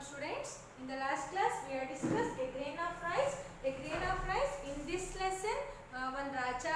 students. In the last class we have discussed a grain of rice. A grain of rice. In this lesson, one Raja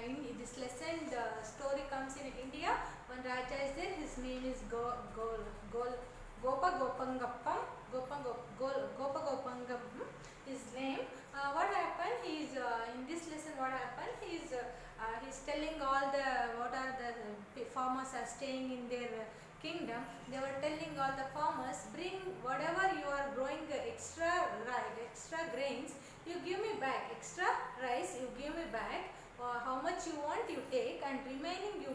in this lesson the story comes in India. One Raja is there. His name is Gopa Gopangappam. Gopa Gopangam. His name. What happened? He is in this lesson. What happened? He is he's telling all the what are the farmers are staying in their kingdom. They were telling all the farmers, bring whatever you are growing extra grains, you give me back. Extra rice you give me back. How much you want you take, and remaining you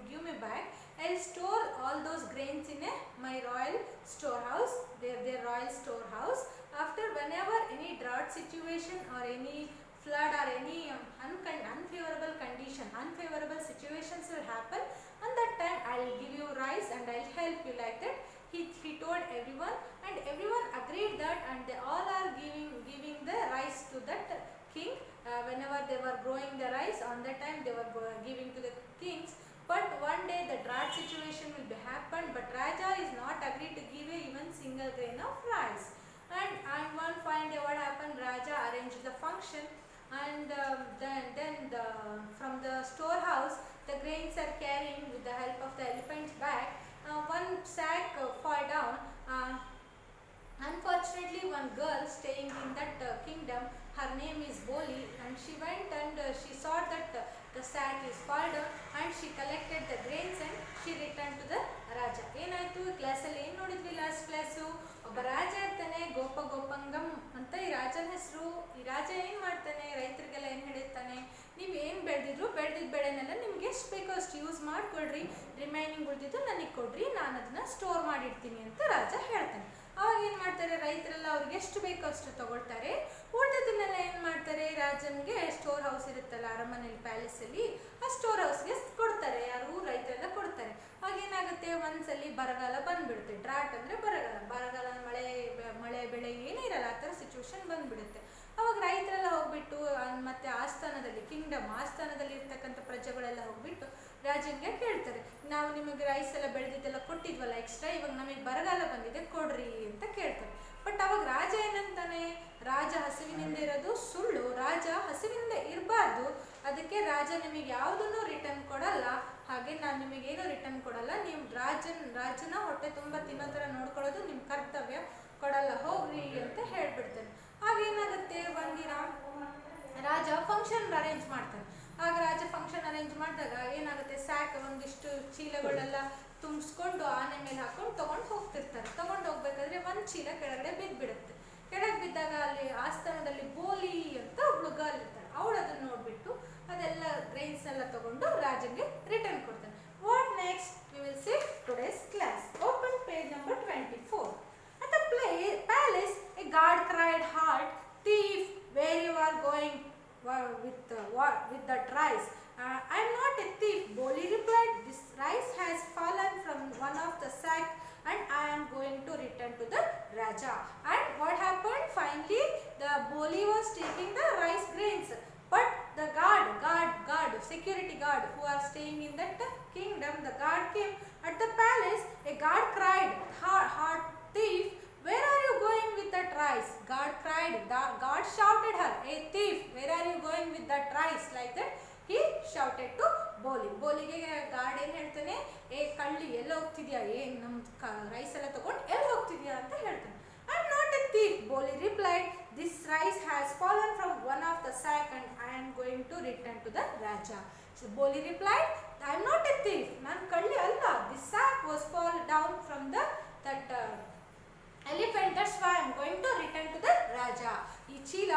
give me back. I'll store all those grains in my royal storehouse, their royal storehouse. After whenever any drought situation or any flood or any unfavorable condition, unfavorable situations will happen, and that time I'll give you rice and I'll help you, like that. He told everyone, and everyone agreed that, and they all are giving the rice to that king. Whenever they were growing the rice, on that time they were giving to the kings. But one day the drought situation will be happen, but Raja is not agreed to give even single grain of rice. And one fine day what happened, Raja arranged the function, and from the storehouse the grains are carrying with the help of the elephant's back. One sack fall down. Unfortunately, one girl staying in that kingdom, her name is Boli, and she went and she saw that the sack is fall down, and she collected the grains and she returned to the Raja. ಏನಾಯ್ತು ಕ್ಲಾಸಲ್ಲಿ ಏನು ನೋಡಿದ್ವಿ last class, ಒಬ್ಬ ರಾಜ ಇರ್ತಾನೆ, ಗೋಪ ಗೋಪಂಗಂ ಅಂತ ಈ ರಾಜನ ಹೆಸರು. ಈ ರಾಜ ಏನು ಮಾಡ್ತಾನೆ, ರೈತರಿಗೆಲ್ಲ ಏನು ಹೇಳಿರ್ತಾನೆ, ನೀವು ಏನು ಬೆಳೆದಿದ್ರು ಬೆಳೆದಿದ್ದ ಬೆಳೆನೆಲ್ಲ ನಿಮ್ಗೆ ಎಷ್ಟು ಬೇಕೋ ಅಷ್ಟು ಯೂಸ್ ಮಾಡಿಕೊಡ್ರಿ, ರಿಮೈನಿಂಗ್ ಉಳಿದಿದ್ದು ನನಗೆ ಕೊಡ್ರಿ, ನಾನು ಅದನ್ನ ಸ್ಟೋರ್ ಮಾಡಿಡ್ತೀನಿ ಅಂತ ರಾಜ ಹೇಳ್ತಾನೆ. ಅವಾಗ ಏನು ಮಾಡ್ತಾರೆ, ರೈತರೆಲ್ಲ ಅವ್ರಿಗೆ ಎಷ್ಟು ಬೇಕೋ ಅಷ್ಟು ತಗೊಳ್ತಾರೆ. ಉಳಿದದನ್ನೆಲ್ಲ ಏನು ಮಾಡ್ತಾರೆ, ರಾಜನಿಗೆ ಸ್ಟೋರ್ ಹೌಸ್ ಇರುತ್ತಲ್ಲ ಅರಮನೆಯಲ್ಲಿ, ಪ್ಯಾಲೇಸಲ್ಲಿ, ಆ ಸ್ಟೋರ್ ಹೌಸ್ಗೆ ಕೊಡ್ತಾರೆ. ಯಾರು ರೈತರೆಲ್ಲ ಕೊಡ್ತಾರೆ. ಅವಾಗ ಏನಾಗುತ್ತೆ, ಒಂದ್ಸಲಿ ಬರಗಾಲ ಬಂದ್ಬಿಡುತ್ತೆ. ಡ್ರಾಟ್ ಅಂದರೆ ಬರಗಾಲ, ಮಳೆ ಬೆಳೆ ಏನೂ ಇರಲ್ಲ, ಆ ಥರ ಸಿಚುವೇಶನ್ ಬಂದ್ಬಿಡುತ್ತೆ. ಅವಾಗ ರೈತರೆಲ್ಲ ಹೋಗ್ಬಿಟ್ಟು ಮತ್ತೆ ಆಸ್ಥಾನದಲ್ಲಿ, ಕಿಂಗ್ಡಮ್ ಆಸ್ಥಾನದಲ್ಲಿ ಇರ್ತಕ್ಕಂಥ ಪ್ರಜೆಗಳೆಲ್ಲ ಹೋಗ್ಬಿಟ್ಟು ರಾಜನಿಗೆ ಕೇಳ್ತಾರೆ, ನಾವು ನಿಮಗೆ ರೈಸ್ ಎಲ್ಲ ಬೆಳೆದಿದ್ದೆಲ್ಲ ಕೊಟ್ಟಿದ್ವಲ್ಲ ಎಕ್ಸ್ಟ್ರಾ, ಇವಾಗ ನಮಗೆ ಬರಗಾಲ ಬಂದಿದೆ ಕೊಡ್ರಿ ಅಂತ ಕೇಳ್ತಾರೆ. ಬಟ್ ಅವಾಗ ರಾಜ ಏನಂತಾನೆ, ರಾಜ ಹಸಿವಿನಿಂದ ಇರೋದು ಸುಳ್ಳು, ರಾಜ ಹಸಿವಿನಿಂದ ಇರಬಾರ್ದು, ಅದಕ್ಕೆ ರಾಜ ನಿಮಗೆ ಯಾವುದನ್ನು ರಿಟರ್ನ್ ಕೊಡಲ್ಲ, ಹಾಗೆ ನಾನು ನಿಮಗೇನು ರಿಟರ್ನ್ ಕೊಡಲ್ಲ, ನೀವು ರಾಜನ ಹೊಟ್ಟೆ ತುಂಬ ತಿನ್ನೋ ಥರ ನೋಡ್ಕೊಳ್ಳೋದು ನಿಮ್ಮ ಕರ್ತವ್ಯ, ಕೊಡಲ್ಲ ಹೋಗ್ರಿ ಅಂತ ಹೇಳ್ಬಿಡ್ತಾನೆ. ಆಗೇನಾಗುತ್ತೆ, ಒಂದಿನ ರಾಜ ಫಂಕ್ಷನ್ ಅರೇಂಜ್ ಮಾಡ್ತಾನೆ. ಆಗ ರಾಜ ಫಂಕ್ಷನ್ ಅರೇಂಜ್ ಮಾಡಿದಾಗ ಏನಾಗುತ್ತೆ, ಸ್ಯಾಕ್ ಒಂದಿಷ್ಟು ಚೀಲಗಳೆಲ್ಲ ತುಂಬಿಸ್ಕೊಂಡು ಆನೆ ಮೇಲೆ ಹಾಕೊಂಡು ತೊಗೊಂಡು ಹೋಗ್ತಿರ್ತಾರೆ. ತೊಗೊಂಡು ಹೋಗ್ಬೇಕಾದ್ರೆ ಒಂದು ಚೀಲ ಕೆಳಗಡೆ ಬಿದ್ದುಬಿಡುತ್ತೆ. ಕೆಳಗೆ ಬಿದ್ದಾಗ ಅಲ್ಲಿ ಆಸ್ಥಾನದಲ್ಲಿ ಬೋಲಿ ಅಂತ ಒಬ್ಳು ಗರ್ಲ್ ಇರ್ತಾಳೆ. ಅವಳು ಅದನ್ನು ನೋಡಿಬಿಟ್ಟು ಅದೆಲ್ಲ ಗ್ರೈನ್ಸ್ ಎಲ್ಲ ತಗೊಂಡು ರಾಜನಿಗೆ ರಿಟರ್ನ್ ಕೊಡ್ತಾನೆ. What next we will see today's class. Open page number 24. At the palace, a guard cried hard, "Thief, where you are going with that rice?" "I am not a thief," Boli replied. "This rice has fallen from one of the sack, and I am going to return to the Raja." And what happened? Finally, the Boli was taking the rice grains, but the guard, security guard who are staying in that kingdom, the guard came at the palace. A guard cried hard, "Thief, where are you going with that rice?" Guard cried. Guard shouted her, "Hey thief, where are you going with that rice?" Like that he shouted to Boli. ಬೋಲಿಗೆ guard ಏನು ಹೇಳ್ತಾನೆ, ಏ ಕಳ್ಳಿ ಎಲ್ಲಿ ಹೋಗ್ತಿದ್ಯಾ, ಏನು ನಮ್ಮ rice ಎಲ್ಲ ತಗೊಂಡು ಎಲ್ಲಿ ಹೋಗ್ತಿದ್ಯಾ ಅಂತ ಹೇಳ್ತಾನೆ. "I am not a thief," Boli replied. "This rice has fallen from one of the sack, and I am going to return to the Raja." So Boli replied, "I am not a thief, ನಾನು ಕಳ್ಳಿ ಅಲ್ಲ. This sack was fall down from that elephant, that's why I am going to return to the Raja." ಈ ಚೀಲ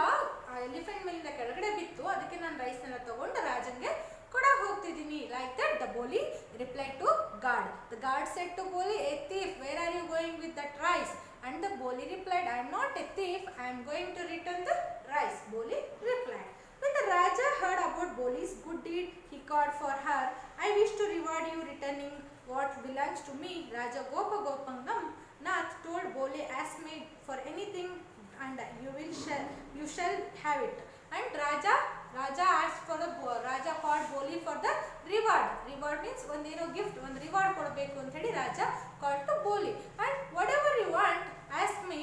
elephant ಮೇಲಿಂದ ಕೆಳಗಡೆ ಬಿತ್ತು, ಅದಕ್ಕೆ ನಾನು ರೈಸ್ನೆಲ್ಲ ತಗೊಂಡು ರಾಜನ್ಗೆ ಕೊಡಕ್ಕೆ ಹೋಗ್ತಿದ್ದೀನಿ. Like that the Boli replied to guard. The guard said to Boli, "A thief, where are you going with that rice?" And the Boli replied, "I am not a thief, I am going to return the rice," Boli replied. When the Raja heard about Boli's good deed he called for her, "I wish to reward you returning what belongs to me." Raja Gopa Gopangam Nath told Boli, "Ask me for anything and you shall have it." And Raja asked for Raja called Boli for the reward. Reward means ಒಂದೇನೋ gift, ಒಂದು reward ಕೊಡಬೇಕು ಅಂತ ಹೇಳಿ ರಾಜ called to Boli. And whatever you want, ask me.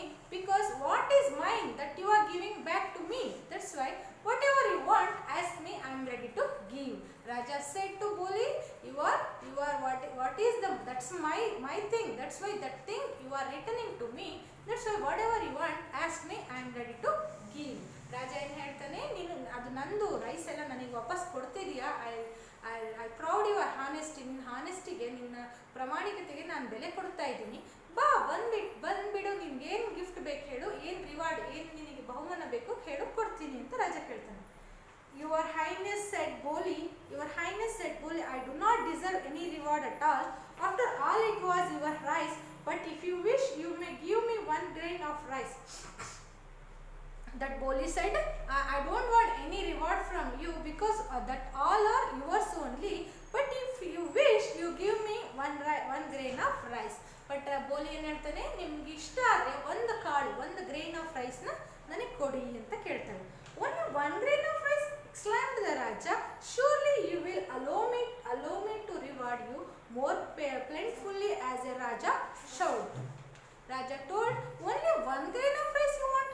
That's why that thing you are returning to me. That's why whatever you want, ask me, I am ready to give. ರಾಜ ಏನು ಹೇಳ್ತಾನೆ, ನೀನು ಅದು ನಂದು rice ಎಲ್ಲ ನನಗೆ ವಾಪಸ್ ಕೊಡ್ತಿದೀಯಾ, I proud your honesty, ನಿನ್ನ ಹಾನೆಸ್ಟಿಗೆ, ನಿನ್ನ ಪ್ರಾಮಾಣಿಕತೆಗೆ ನಾನು ಬೆಲೆ ಕೊಡ್ತಾ ಇದ್ದೀನಿ. ಬಾ ಬಂದ್ಬಿಡು, ನಿನ್ಗೆ ಏನು ಗಿಫ್ಟ್ ಬೇಕು ಹೇಳು, ಏನು ರಿವಾರ್ಡ್, ಏನು ನಿನಗೆ ಬಹುಮಾನ ಬೇಕು ಹೇಳು, ಕೊಡ್ತೀನಿ ಅಂತ ರಾಜ ಕೇಳ್ತಾನೆ. Your Highness said Boli, I do not deserve any reward at all. After all, it was your rice, but if you wish, you may give me 1 grain of rice. That Boli said, I don't want any reward from you because that all are yours only. But if you wish, you give me one grain of rice. But Boli ಏನು ಹೇಳ್ತಾನೆ, ನಿಮ್ಗೆ ಇಷ್ಟ ಆದರೆ ಒಂದು ಕಾಳು, ಒಂದು grain of ರೈಸ್ನ ನನಗೆ ಕೊಡಿ ಅಂತ ಕೇಳ್ತಾನೆ. Only 1 grain of rice, exclaimed the Raja. Surely you will allow me to reward you more plentifully as a Raja shout. Raja told, only 1 grain of rice you want?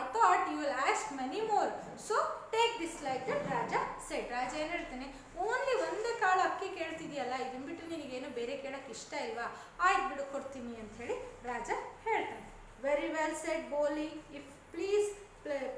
I thought you will ask many more. So take this, like that Raja said. ರಾಜ ಏನು ಹೇಳ್ತಾನೆ, only ಒಂದೇ ಕಾಳು ಅಕ್ಕಿ ಕೇಳ್ತಿದೆಯಲ್ಲ, ಇದನ್ನ ಬಿಟ್ಟು ನಿನಗೇನು ಬೇರೆ ಕೇಳಕ್ಕೆ ಇಷ್ಟ ಇಲ್ವಾ, ಆಯ್ತು ಬಿಡು ಕೊಡ್ತೀನಿ ಅಂತ ಹೇಳಿ ರಾಜ ಹೇಳ್ತಾನೆ. Very well said Boli, if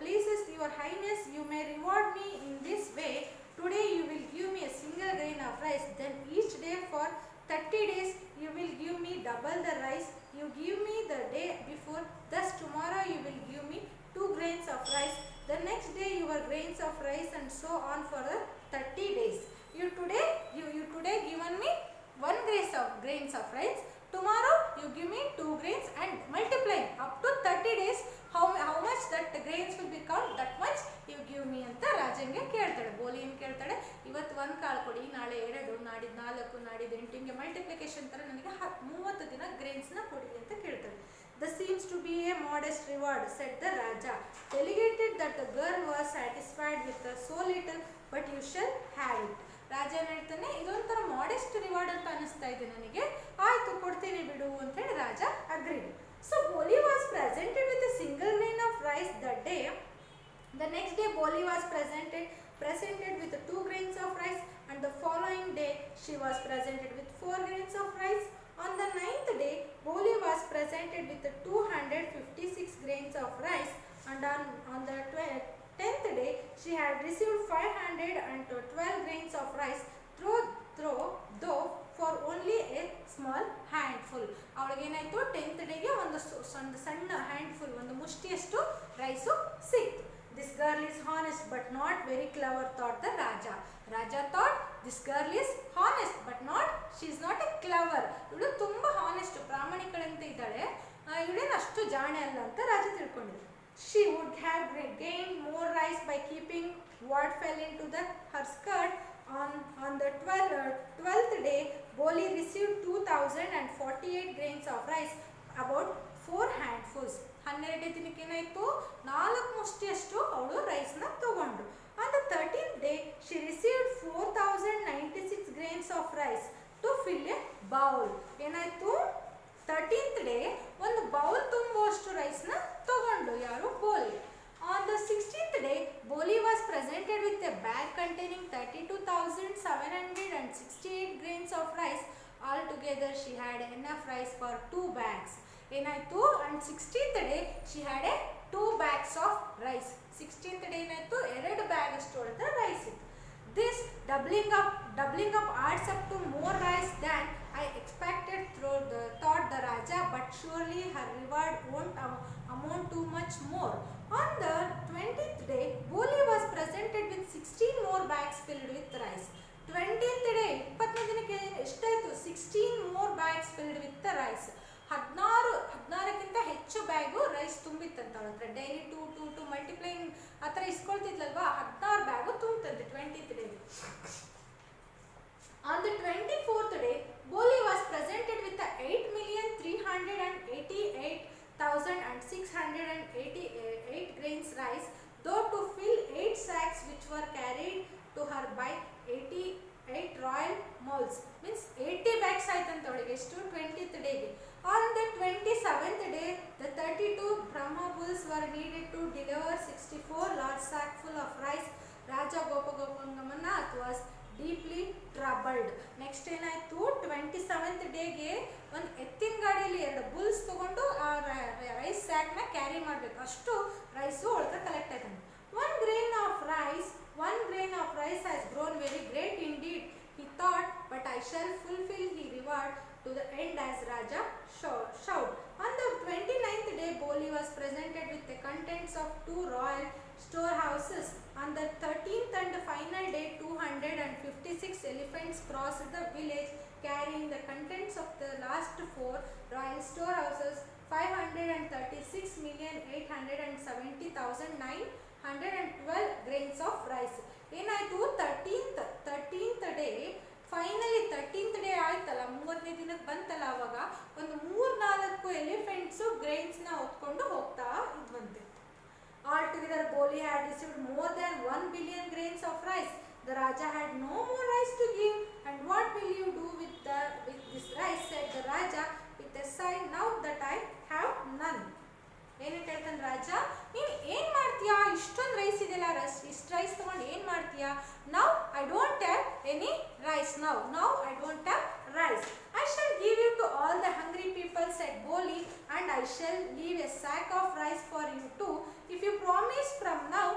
pleases your highness, you may reward me in this way. Today you will give me a single grain of rice, then each day for 30 days you will give me double the rice you give me the day before. Thus tomorrow you will give me 2 grains of rice, the next day your grains of rice, and so on for the 30 days. You today given me 1 grains of rice, tomorrow you give me 2 grains, and multiplying up to 30 days, how much that grains will become, that much you give me ಅಂತ ರಾಜಂಗೆ ಕೇಳ್ತಾಳೆ. ಬೋಲಿ ಏನು ಕೇಳ್ತಾಳೆ, ಇವತ್ತು 1 ಕಾಳು ಕೊಡಿ, ನಾಳೆ 2, ನಾಡಿದ್ದು 4, ನಾಡಿದ್ದು 8, ಹಿಂಗೆ ಮಲ್ಟಿಪ್ಲಿಕೇಶನ್ ಥರ ನನಗೆ 30 ದಿನ ಗ್ರೇನ್ಸ್ನ ಕೊಡಿ ಅಂತ ಕೇಳ್ತಾಳೆ. This seems to be a modest reward, said the Raja. Delegated that the girl was satisfied with so little, but you shall have it. ರಾಜ ಏನು ಹೇಳ್ತಾನೆ, ಇದೊಂಥರ ಮಾಡೆಸ್ಟ್ ರಿವಾರ್ಡ್ ಅಂತ ಅನಿಸ್ತಾ ಇದೆ ನನಗೆ, ಆಯ್ತು ಕೊಡ್ತೀನಿ ಬಿಡು ಅಂತ ಹೇಳಿ ರಾಜ agreed. So Boli was presented with a single grain of rice that day. The next day Boli was presented with 2 grains of rice, and the following day she was presented with 4 grains of rice. On the 9th day Boli was presented with 256 grains of rice, and on the 10th day she had received 512 grains of rice, though for only a small handful. ಅವಳಿಗೇನಾಯಿತು, 10th ಡೇಗೆ ಒಂದು ಸಣ್ಣ handful, ಒಂದು ಮುಷ್ಟಿಯಷ್ಟು rice ಸಿಕ್ತು. This girl is honest but not very clever, thought the Raja. Raja thought, this girl is honest but she is not a clever. ಇವಳು ತುಂಬ honest, ಪ್ರಾಮಾಣಿಕಳಂತ ಇದ್ದಾಳೆ, ಇವಳೇನು ಅಷ್ಟು ಜಾಣೆ ಅಲ್ಲ ಅಂತ ರಾಜ ತಿಳ್ಕೊಂಡಿದ್ದ. She would have gained more rice by keeping what fell into her skirt. On the 12th day, Boli received 2048 grains of rice, about 4 handfuls. 12 ದಿನಕ್ಕೆ ಏನಾಯಿತು, 4 ಮುಷ್ಟಿಯಷ್ಟು ಅವಳು ರೈಸ್ನ ತಗೊಂಡು. On the 13th day, she received 4096 grains of rice to fill a bowl. ಏನಾಯಿತು, 13th day ಒಂದು bowl ತುಂಬುವಷ್ಟು ರೈಸ್ನ ತಗೊಂಡು ಯಾರು, ಬೋಲಿ. On the 16th day, Boli was presented with a bag containing 32,768 grains of rice. Altogether, she had enough rice for 2 bags. ಏನಾಯಿತು, and 16th day she had 2 bags of rice. 16th day ಏನಾಯಿತು, 2 bag ಅಷ್ಟು rice ಇತ್ತು. This doubling up adds up to more rice than I expected, thought the Raja, but surely her reward won't amount to much more. On the 20th day, Boli was presented with 16 more bags filled with rice. 20th day, 20ನೇ ದಿನಕ್ಕೆ ಎಷ್ಟಾಯಿತು, 16 more bags filled with the rice. 16ಕ್ಕಿಂತ ಹೆಚ್ಚು bag rice ತುಂಬಿತ್ತಂತ ಅವಳ ಹತ್ರ. Daily 2 multiplying ಆ ಥರ ಇಸ್ಕೊಳ್ತಿದ್ಲಲ್ವಾ, 16 bag ತುಂಬಿತಂತೆ 20th day. On the 24th day, Boli was presented with 8,388,688 grains rice, though to fill 8 sacks which were carried to her by 88 royal moles. Means 80 bags ಆಯ್ತಂತ ಅವಳಿಗೆ. ಎಷ್ಟು, 20th ಡೇಗೆ. On the 27th day, the 32 Brahma bulls were needed to deliver 64 large sackful of rice. Raja Gopagopangamanath was deeply troubled. Next ಏನಾಯಿತು, 27th ಡೇಗೆ ಒಂದು ಎತ್ತಿನ ಗಾಡಿಯಲ್ಲಿ 2 Bulls ತೊಗೊಂಡು ಆ ರೈಸ್ ಸ್ಯಾಕ್ನ ಕ್ಯಾರಿ ಮಾಡಬೇಕು, ಅಷ್ಟು ರೈಸು ಒಳಗೆ collect ಆಯ್ತಾನೆ. One grain of rice has grown very great indeed, he thought, but I shall fulfill his reward to the end as Raja shout. On the 29th day, Boli was presented with the contents of 2 royal storehouses. On the 13th and final day, 256 elephants crossed the village carrying the contents of the last 4 royal storehouses, 536,870,912 grains of rice. ಏನಾಯಿತು, 13th day finally 13th day ಆಯ್ತಲ್ಲ, 30ನೇ ದಿನಕ್ಕೆ ಬಂತಲ್ಲ, ಅವಾಗ ಒಂದು 3-4 elephants ಗ್ರೈನ್ಸ್ನ ಹೊತ್ಕೊಂಡು ಹೋಗ್ತಾ ಇದ್ವಂತೆ. Altogether, Boli had received more than 1 billion grains of rice. The Raja had no more rice to give. And what will you do with this rice, said the Raja with a sigh, now that I have none. ಏನು ಹೇಳ್ತಾನೆ ರಾಜ, ನೀನು ಏನು ಮಾಡ್ತೀಯಾ, ಇಷ್ಟೊಂದು rice ಇದೆಯಲ್ಲ, ಇಷ್ಟು rice ತೊಗೊಂಡು ಏನು ಮಾಡ್ತೀಯಾ? Now I don't have any rice, now I don't have rice. I shall give you to all the hungry people, said Boli, and I shall leave a sack of rice for you too, if you promise from now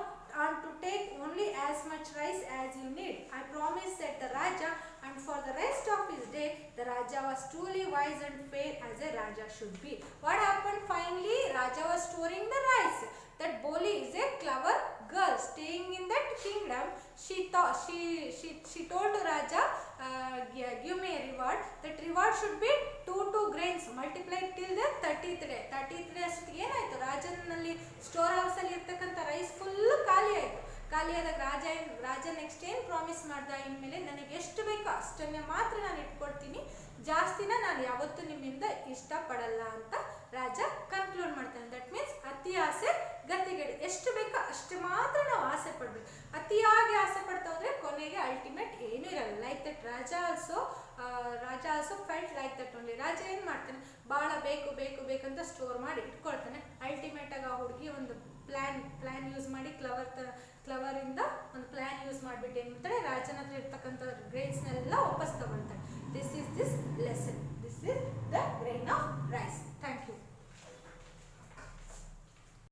on to take only as much rice as you need. I promise, said the Raja, and for the rest of his day, the Raja was truly wise and fair as a Raja should be. What happened finally? Raja was storing the rice. That Boli is a clever girl staying in that kingdom. She told to Raja, give me a reward. That reward should be 2 grains multiplied till the 30th day. 30th day ಅಷ್ಟಕ್ಕೆ ಏನಾಯಿತು, ರಾಜನಲ್ಲಿ store ಹೌಸಲ್ಲಿ ಇರ್ತಕ್ಕಂಥ rice full ಖಾಲಿ ಆಯಿತು. ಖಾಲಿಯಾದಾಗ ರಾಜ next ಏನು promise ಮಾಡ್ದ, ಇನ್ಮೇಲೆ ನನಗೆ ಎಷ್ಟು ಬೇಕೋ ಅಷ್ಟನ್ನೇ ಮಾತ್ರ ನಾನು ಇಟ್ಕೊಡ್ತೀನಿ, ಜಾಸ್ತಿನ ನಾನು ಯಾವತ್ತೂ ನಿಮ್ಮಿಂದ ಇಷ್ಟಪಡಲ್ಲ ಅಂತ ರಾಜ ಕನ್ಕ್ಲೂಡ್ ಮಾಡ್ತಾನೆ. ದಟ್ ಮೀನ್ಸ್ ಅತಿ ಆಸೆ ಗತಿಗೇಡು, ಎಷ್ಟು ಬೇಕೋ ಅಷ್ಟು ಮಾತ್ರ ನಾವು ಆಸೆ ಪಡಬೇಕು. ಅತಿಯಾಗಿ ಆಸೆ ಪಡ್ತಾ ಹೋದರೆ ಕೊನೆಗೆ ಅಲ್ಟಿಮೇಟ್ ಏನೂ ಇರಲ್ಲ. ಲೈಕ್ ದಟ್ ರಾಜ also felt like that only. ರಾಜ ಏನು ಮಾಡ್ತಾನೆ, ಭಾಳ ಬೇಕಂತ ಸ್ಟೋರ್ ಮಾಡಿ ಇಟ್ಕೊಳ್ತಾನೆ. ಅಲ್ಟಿಮೇಟಾಗಿ ಆ ಹುಡುಗಿ ಒಂದು ಪ್ಲ್ಯಾನ್ ಯೂಸ್ ಮಾಡಿ ಕ್ಲವರಿಂದ ಒಂದು ಪ್ಲ್ಯಾನ್ ಯೂಸ್ ಮಾಡಿಬಿಟ್ಟು ಏನು ಮಾಡ್ತಾಳೆ, ರಾಜನ ಹತ್ರ ಇರ್ತಕ್ಕಂಥ ಗ್ರೇನ್ಸ್ನೆಲ್ಲ ವಾಪಸ್ ತಗೊಳ್ತಾಳೆ. This is lesson. This is the grain of rice. Thank you.